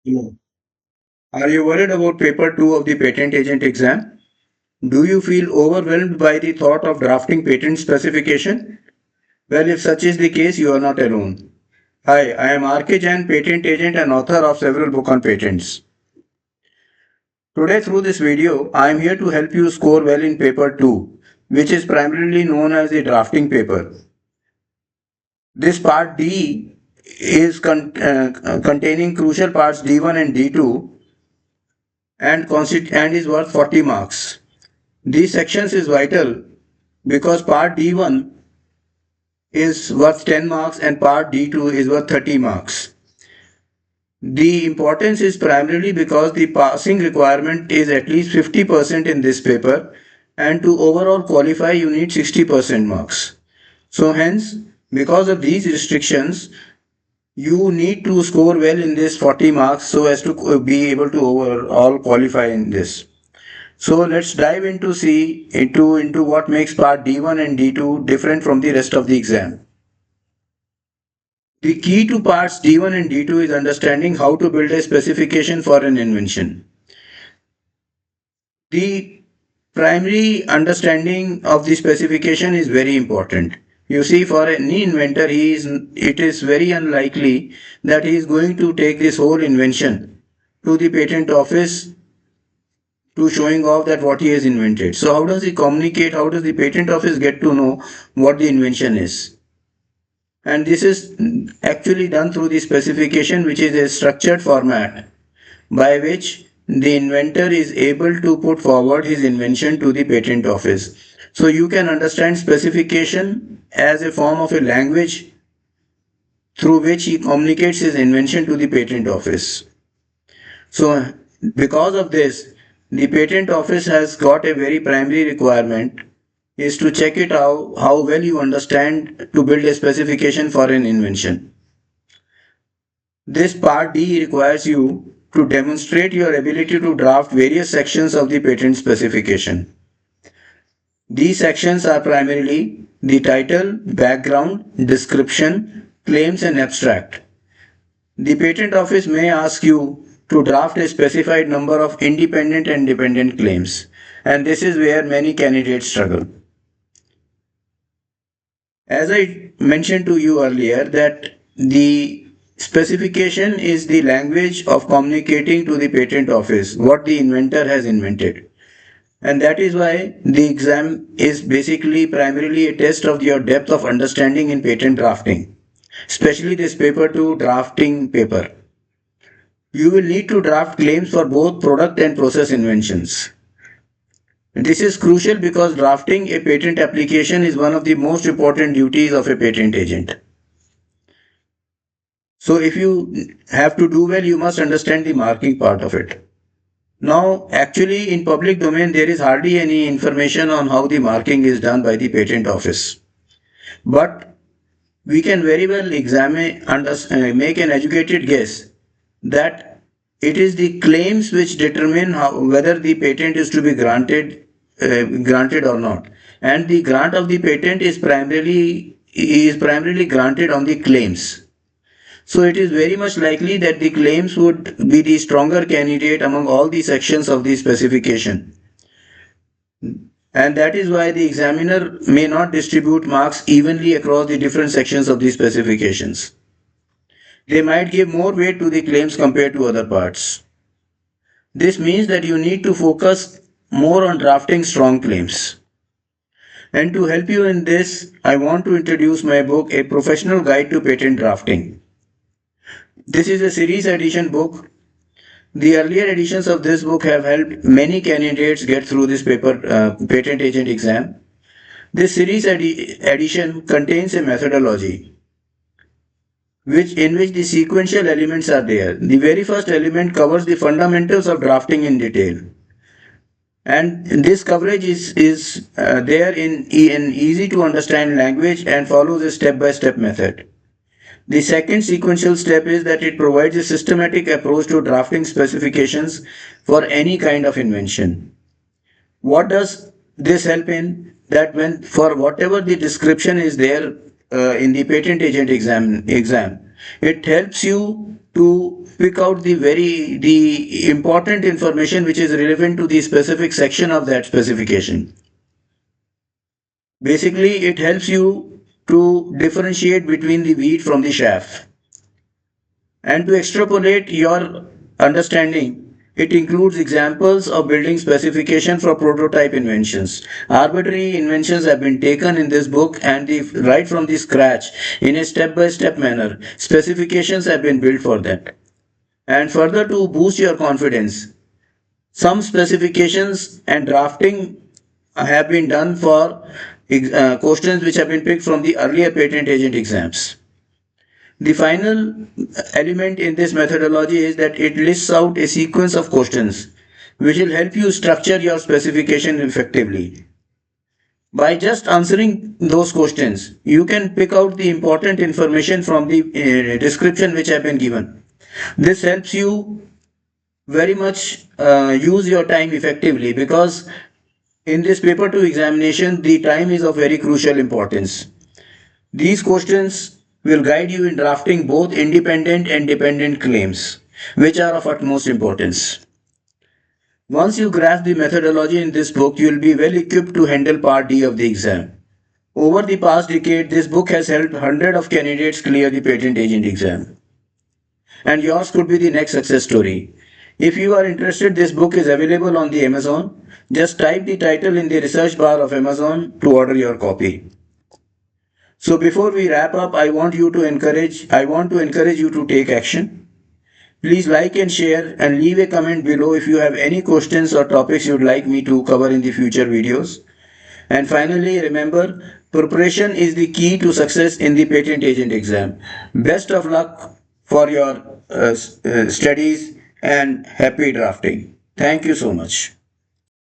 No. Are you worried about paper 2 of the patent agent exam? Do you feel overwhelmed by the thought of drafting patent specification? Well, if such is the case, you are not alone. Hi, I am RK Jain, patent agent and author of several books on patents. Today, through this video, I am here to help you score well in paper 2, which is primarily known as the drafting paper. This part D is containing crucial parts D1 and D2 and is worth 40 marks. These sections is vital because part D1 is worth 10 marks and part D2 is worth 30 marks. The importance is primarily because the passing requirement is at least 50% in this paper, and to overall qualify you need 60% marks. So hence, because of these restrictions, you need to score well in this 40 marks so as to be able to overall qualify in this. So let's dive into what makes part D1 and D2 different from the rest of the exam. The key to parts D1 and D2 is understanding how to build a specification for an invention. The primary understanding of the specification is very important. You see, for any inventor, it is very unlikely that he is going to take this whole invention to the patent office to showing off that what he has invented. So how does he communicate? How does the patent office get to know what the invention is? And this is actually done through the specification, which is a structured format by which the inventor is able to put forward his invention to the patent office. So you can understand specification as a form of a language through which he communicates his invention to the patent office. So because of this, the patent office has got a very primary requirement is to check it out how well you understand to build a specification for an invention. This part D requires you to demonstrate your ability to draft various sections of the patent specification. These sections are primarily the title, background, description, claims and abstract. The patent office may ask you to draft a specified number of independent and dependent claims, and this is where many candidates struggle. As I mentioned to you earlier, that the specification is the language of communicating to the patent office what the inventor has invented. And that is why the exam is basically primarily a test of your depth of understanding in patent drafting, especially this paper 2 drafting paper. You will need to draft claims for both product and process inventions. This is crucial because drafting a patent application is one of the most important duties of a patent agent. So if you have to do well, you must understand the marking part of it. Now, actually in public domain, there is hardly any information on how the marking is done by the patent office. But we can very well make an educated guess that it is the claims which determine whether the patent is to be granted or not. And the grant of the patent is primarily granted on the claims. So it is very much likely that the claims would be the stronger candidate among all the sections of the specification. And that is why the examiner may not distribute marks evenly across the different sections of the specifications. They might give more weight to the claims compared to other parts. This means that you need to focus more on drafting strong claims. And to help you in this, I want to introduce my book, A Professional Guide to Patent Drafting. This is a series edition book. The earlier editions of this book have helped many candidates get through this patent agent exam. This series edition contains a methodology in which the sequential elements are there. The very first element covers the fundamentals of drafting in detail. And this coverage is there in an easy to understand language and follows a step-by-step method. The second sequential step is that it provides a systematic approach to drafting specifications for any kind of invention. What does this help in? That when for whatever the description is there in the patent agent exam, It helps you to pick out the important information which is relevant to the specific section of that specification. Basically, it helps you to differentiate between the wheat from the chaff. And to extrapolate your understanding, it includes examples of building specification for prototype inventions. Arbitrary inventions have been taken in this book and right from the scratch in a step-by-step manner. Specifications have been built for that. And further to boost your confidence, some specifications and drafting have been done for questions which have been picked from the earlier patent agent exams. The final element in this methodology is that it lists out a sequence of questions which will help you structure your specification effectively. By just answering those questions, you can pick out the important information from the description which have been given. This helps you very much use your time effectively, because in this paper 2 examination, the time is of very crucial importance. These questions will guide you in drafting both independent and dependent claims, which are of utmost importance. Once you grasp the methodology in this book, you will be well equipped to handle Part D of the exam. Over the past decade, this book has helped hundreds of candidates clear the patent agent exam. And yours could be the next success story. If you are interested, this book is available on the Amazon. Just type the title in the research bar of Amazon to order your copy. So before we wrap up, I want to encourage you to take action. Please like and share and leave a comment below if you have any questions or topics you'd like me to cover in the future videos. And finally, remember, preparation is the key to success in the patent agent exam. Best of luck for your studies and happy drafting. Thank you so much.